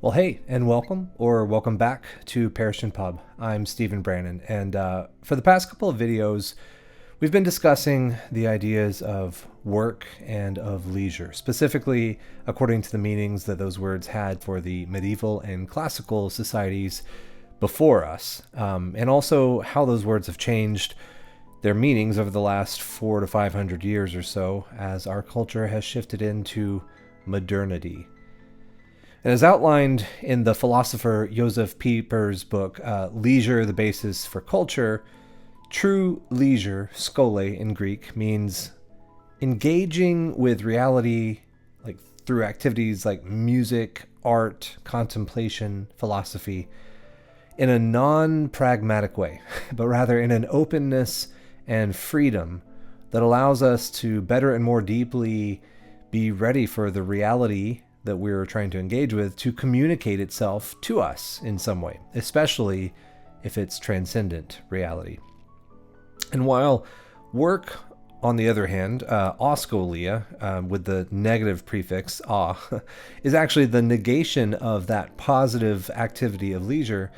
Well, hey, and welcome back to Parish and Pub. I'm Stephen Brannon, and for the past couple of videos, we've been discussing the ideas of work and of leisure, specifically according to the meanings that those words had for the medieval and classical societies before us, and also how those words have changed their meanings over the last 400 to 500 years or so as our culture has shifted into modernity. And as outlined in the philosopher Josef Pieper's book, Leisure, the Basis for Culture, true leisure, Scholé in Greek, means engaging with reality like through activities like music, art, contemplation, philosophy, in a non-pragmatic way, but rather in an openness and freedom that allows us to better and more deeply be ready for the reality that we're trying to engage with to communicate itself to us in some way, especially if it's transcendent reality. And while work, on the other hand, auskolia, with the negative prefix a, is actually the negation of that positive activity of leisure,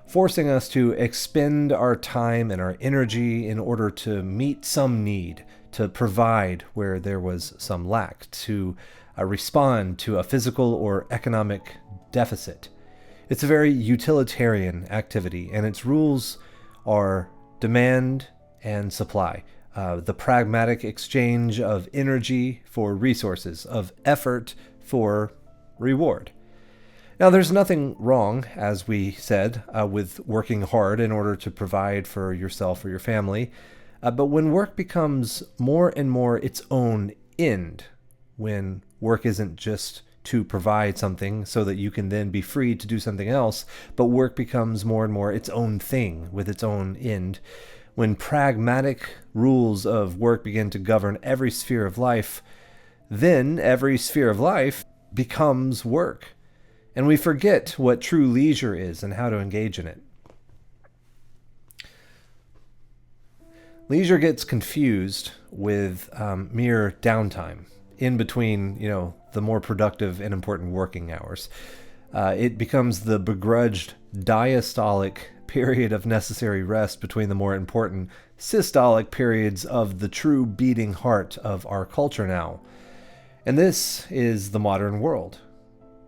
forcing us to expend our time and our energy in order to meet some need, to provide where there was some lack, to respond to a physical or economic deficit. It's a very utilitarian activity, and its rules are demand and supply, the pragmatic exchange of energy for resources, of effort for reward. Now, there's nothing wrong, as we said, with working hard in order to provide for yourself or your family, but when work becomes more and more its own end, when work isn't just to provide something so that you can then be free to do something else, but work becomes more and more its own thing with its own end. When pragmatic rules of work begin to govern every sphere of life, then every sphere of life becomes work. And we forget what true leisure is and how to engage in it. Leisure gets confused with mere downtime in between, the more productive and important working hours. It becomes the begrudged diastolic period of necessary rest between the more important systolic periods of the true beating heart of our culture now. And this is the modern world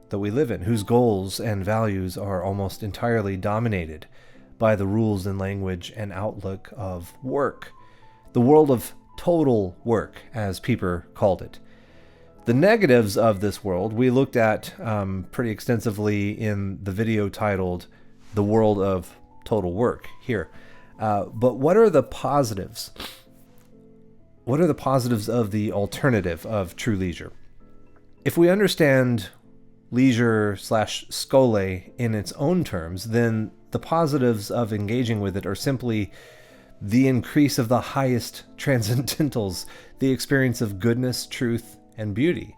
that we live in, whose goals and values are almost entirely dominated by the rules and language and outlook of work. The world of total work, as Pieper called it. The negatives of this world we looked at pretty extensively in the video titled The World of Total Work here. But what are the positives? What are the positives of the alternative of true leisure? If we understand leisure / Scholé in its own terms, then the positives of engaging with it are simply the increase of the highest transcendentals, the experience of goodness, truth, and beauty.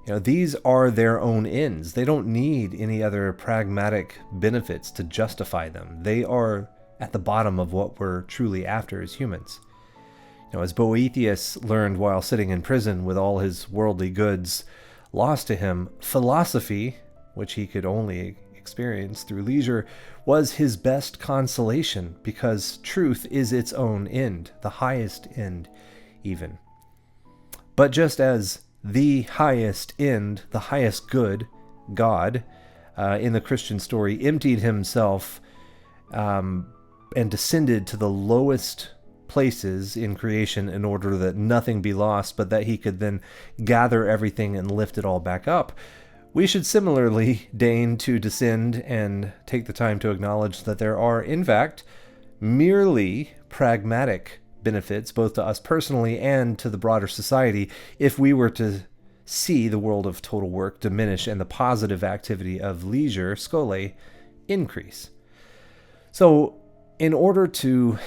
These are their own ends. They don't need any other pragmatic benefits to justify them. They are at the bottom of what we're truly after as humans. As Boethius learned while sitting in prison with all his worldly goods lost to him, philosophy, which he could only experience through leisure, was his best consolation, because truth is its own end, the highest end even. But just as the highest end, the highest good, God, in the Christian story, emptied himself and descended to the lowest places in creation in order that nothing be lost, but that he could then gather everything and lift it all back up, we should similarly deign to descend and take the time to acknowledge that there are, in fact, merely pragmatic benefits, both to us personally and to the broader society, if we were to see the world of total work diminish and the positive activity of leisure, Scholé, increase. So, in order to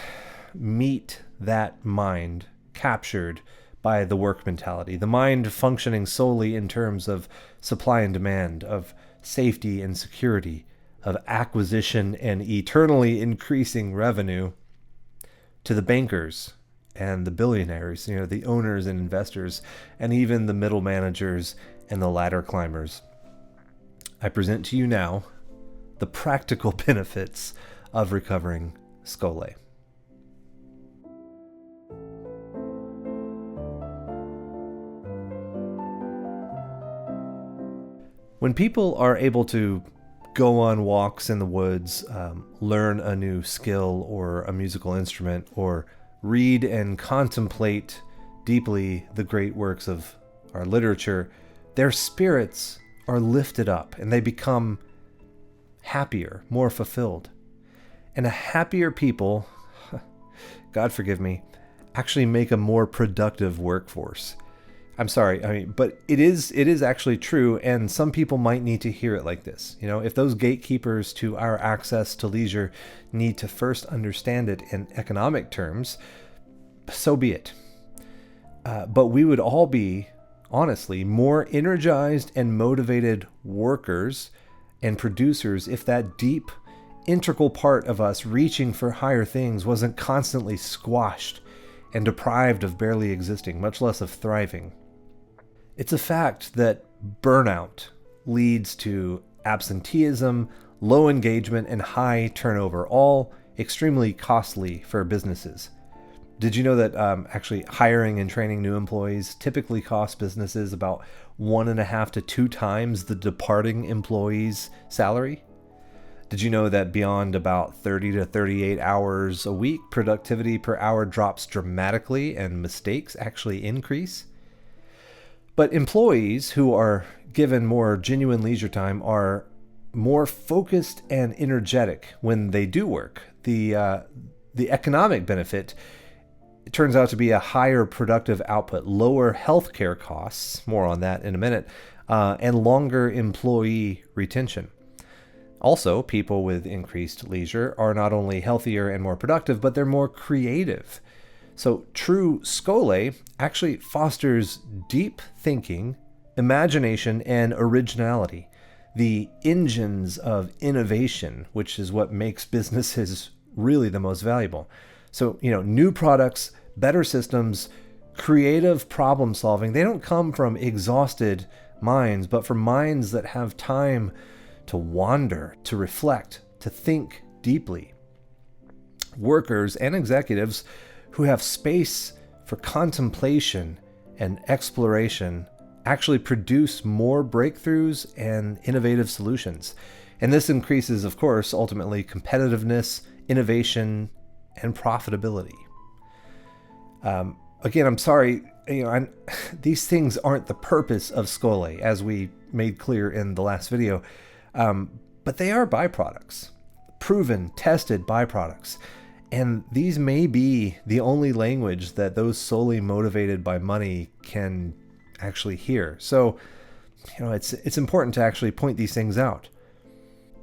meet that mind captured by the work mentality, the mind functioning solely in terms of supply and demand, of safety and security, of acquisition and eternally increasing revenue, to the bankers and the billionaires, the owners and investors, and even the middle managers and the ladder climbers. I present to you now the practical benefits of recovering Scholé. When people are able to go on walks in the woods, learn a new skill or a musical instrument, or read and contemplate deeply the great works of our literature, their spirits are lifted up and they become happier, more fulfilled. And a happier people, God forgive me, actually make a more productive workforce. I'm sorry, but it is actually true, and some people might need to hear it like this. If those gatekeepers to our access to leisure need to first understand it in economic terms, so be it. But we would all be, honestly, more energized and motivated workers and producers if that deep, integral part of us reaching for higher things wasn't constantly squashed and deprived of barely existing, much less of thriving. It's a fact that burnout leads to absenteeism, low engagement, and high turnover, all extremely costly for businesses. Did you know that actually hiring and training new employees typically costs businesses about 1.5 to 2 times the departing employee's salary? Did you know that beyond about 30 to 38 hours a week, productivity per hour drops dramatically and mistakes actually increase? But employees who are given more genuine leisure time are more focused and energetic when they do work. The economic benefit, it turns out to be a higher productive output, lower healthcare costs, more on that in a minute, and longer employee retention. Also, people with increased leisure are not only healthier and more productive, but they're more creative. So true Scholé actually fosters deep thinking, imagination, and originality, the engines of innovation, which is what makes businesses really the most valuable. So, new products, better systems, creative problem solving, they don't come from exhausted minds, but from minds that have time to wander, to reflect, to think deeply. Workers and executives who have space for contemplation and exploration actually produce more breakthroughs and innovative solutions. And this increases, of course, ultimately competitiveness, innovation, and profitability. Again, I'm sorry, these things aren't the purpose of Scholé, as we made clear in the last video, but they are byproducts, proven, tested byproducts. And these may be the only language that those solely motivated by money can actually hear. So, it's important to actually point these things out.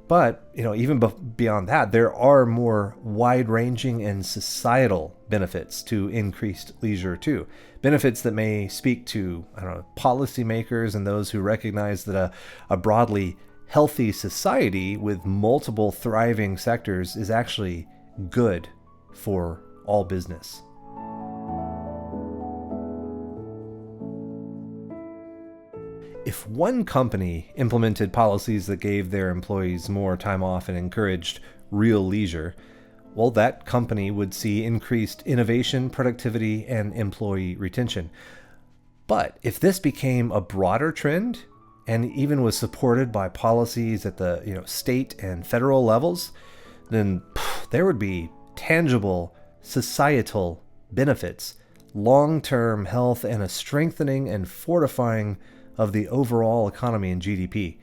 But, even beyond that, there are more wide-ranging and societal benefits to increased leisure too. Benefits that may speak to, policymakers and those who recognize that a broadly healthy society with multiple thriving sectors is actually good for all business. If one company implemented policies that gave their employees more time off and encouraged real leisure, well, that company would see increased innovation, productivity, and employee retention. But if this became a broader trend and even was supported by policies at the state and federal levels, then there would be tangible societal benefits, long-term health, and a strengthening and fortifying of the overall economy and GDP.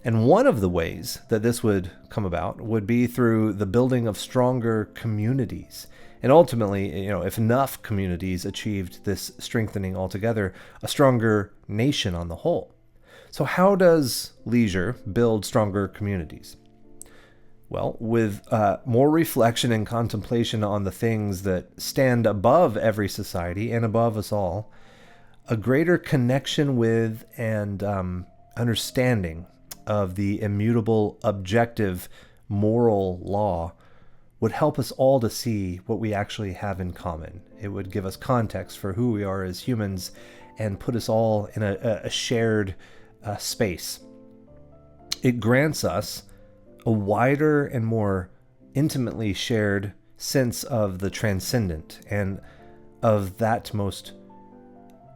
And one of the ways that this would come about would be through the building of stronger communities. And ultimately, if enough communities achieved this strengthening altogether, a stronger nation on the whole. So how does leisure build stronger communities? Well, with more reflection and contemplation on the things that stand above every society and above us all, a greater connection with and understanding of the immutable, objective, moral law would help us all to see what we actually have in common. It would give us context for who we are as humans and put us all in a shared space. It grants us a wider and more intimately shared sense of the transcendent and of that most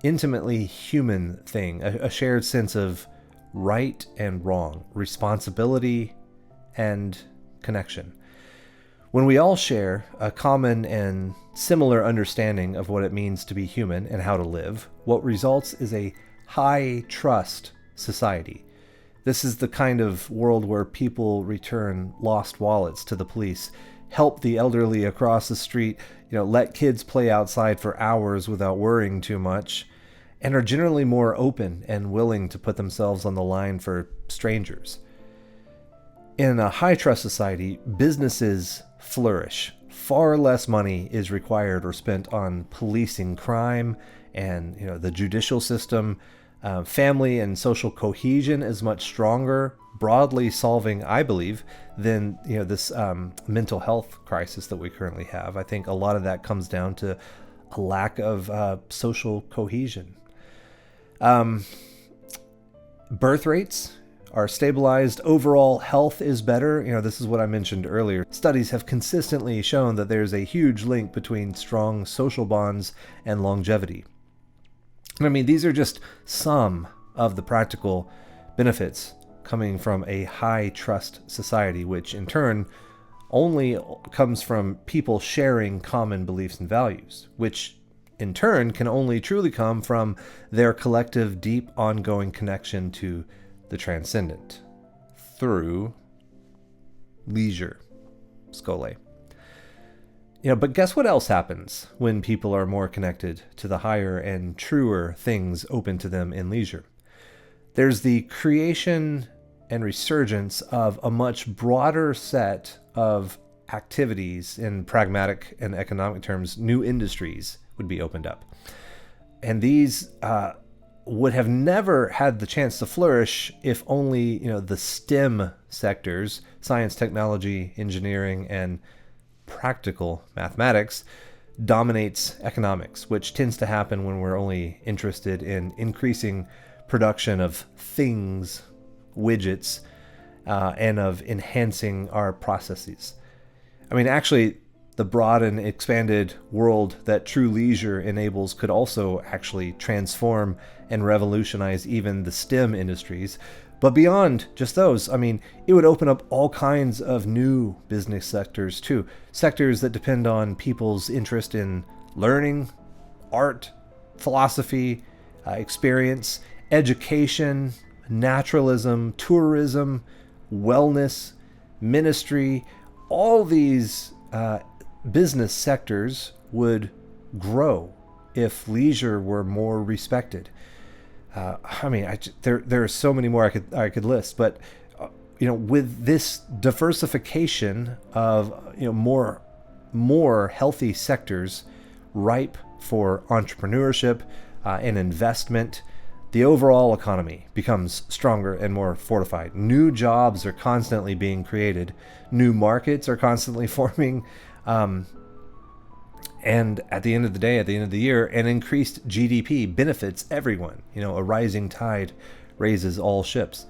intimately human thing, a shared sense of right and wrong, responsibility and connection. When we all share a common and similar understanding of what it means to be human and how to live, what results is a high trust society. This is the kind of world where people return lost wallets to the police, help the elderly across the street, let kids play outside for hours without worrying too much, and are generally more open and willing to put themselves on the line for strangers. In a high trust society, businesses flourish. Far less money is required or spent on policing crime and the judicial system. Family and social cohesion is much stronger, broadly solving, I believe, than this mental health crisis that we currently have. I think a lot of that comes down to a lack of social cohesion. Birth rates are stabilized. Overall health is better. This is what I mentioned earlier. Studies have consistently shown that there's a huge link between strong social bonds and longevity. These are just some of the practical benefits coming from a high trust society, which in turn only comes from people sharing common beliefs and values, which in turn can only truly come from their collective, deep, ongoing connection to the transcendent through leisure. Scholé. But guess what else happens when people are more connected to the higher and truer things open to them in leisure? There's the creation and resurgence of a much broader set of activities. In pragmatic and economic terms, new industries would be opened up. And these would have never had the chance to flourish if only, the STEM sectors, science, technology, engineering, and practical mathematics, dominates economics, which tends to happen when we're only interested in increasing production of things, widgets, and of enhancing our processes. Actually, the broad and expanded world that true leisure enables could also actually transform and revolutionize even the STEM industries. But beyond just those, it would open up all kinds of new business sectors too. Sectors that depend on people's interest in learning, art, philosophy, experience, education, naturalism, tourism, wellness, ministry. All these business sectors would grow if leisure were more respected. There are so many more I could list, but with this diversification of more healthy sectors ripe for entrepreneurship and investment, the overall economy becomes stronger and more fortified. New jobs are constantly being created. New markets are constantly forming. And at the end of the day, at the end of the year, an increased GDP benefits everyone. A rising tide raises all ships.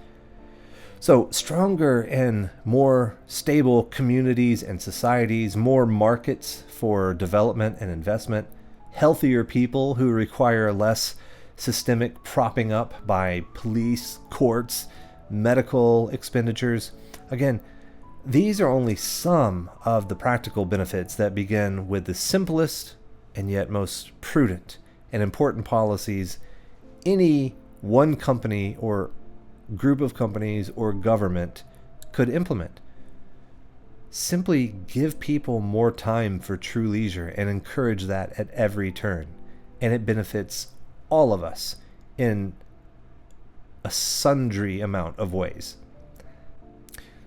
So stronger and more stable communities and societies, more markets for development and investment, healthier people who require less systemic propping up by police, courts, medical expenditures. Again, these are only some of the practical benefits that begin with the simplest and yet most prudent and important policies any one company or group of companies or government could implement. Simply give people more time for true leisure and encourage that at every turn, and it benefits all of us in a sundry amount of ways.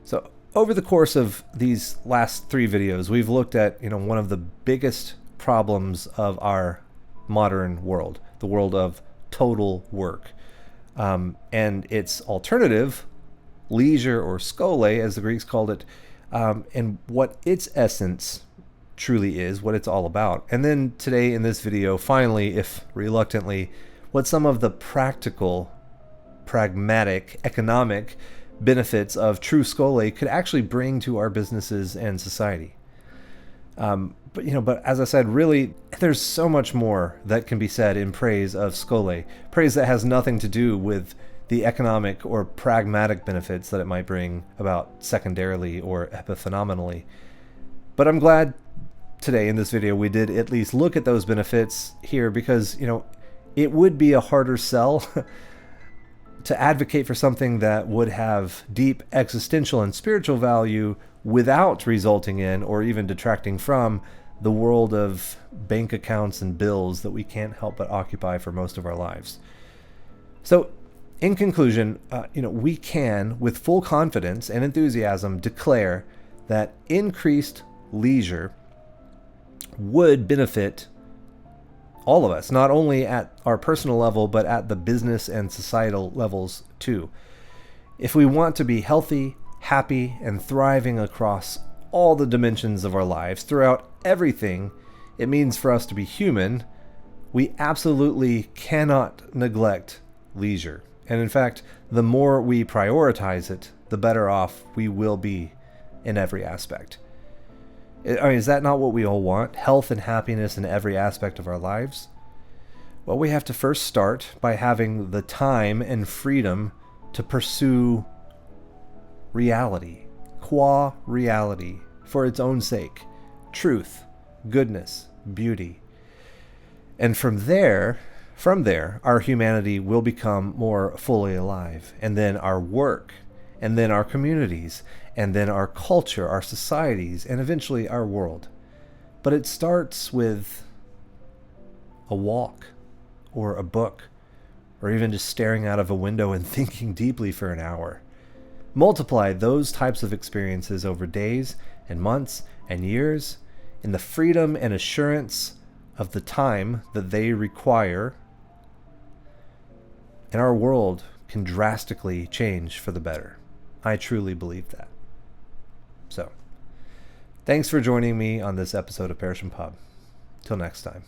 So over the course of these last 3 videos, we've looked at one of the biggest problems of our modern world, the world of total work, and its alternative, leisure or Scholé, as the Greeks called it, and what its essence truly is, what it's all about. And then today in this video, finally, if reluctantly, what some of the practical, pragmatic, economic benefits of true Scholé could actually bring to our businesses and society. But as I said, really, there's so much more that can be said in praise of Scholé, praise that has nothing to do with the economic or pragmatic benefits that it might bring about secondarily or epiphenomenally. But I'm glad today in this video we did at least look at those benefits here, because it would be a harder sell to advocate for something that would have deep existential and spiritual value without resulting in or even detracting from the world of bank accounts and bills that we can't help but occupy for most of our lives. So in conclusion, we can with full confidence and enthusiasm declare that increased leisure would benefit all of us, not only at our personal level, but at the business and societal levels too. If we want to be healthy, happy, and thriving across all the dimensions of our lives, throughout everything it means for us to be human, we absolutely cannot neglect leisure. And in fact, the more we prioritize it, the better off we will be in every aspect. Is that not what we all want? Health and happiness in every aspect of our lives? Well, we have to first start by having the time and freedom to pursue reality, qua reality, for its own sake, truth, goodness, beauty. And from there, our humanity will become more fully alive. And then our work, and then our communities, and then our culture, our societies, and eventually our world. But it starts with a walk, or a book, or even just staring out of a window and thinking deeply for an hour. Multiply those types of experiences over days and months and years in the freedom and assurance of the time that they require, and our world can drastically change for the better. I truly believe that. So, thanks for joining me on this episode of Parish and Pub. Till next time.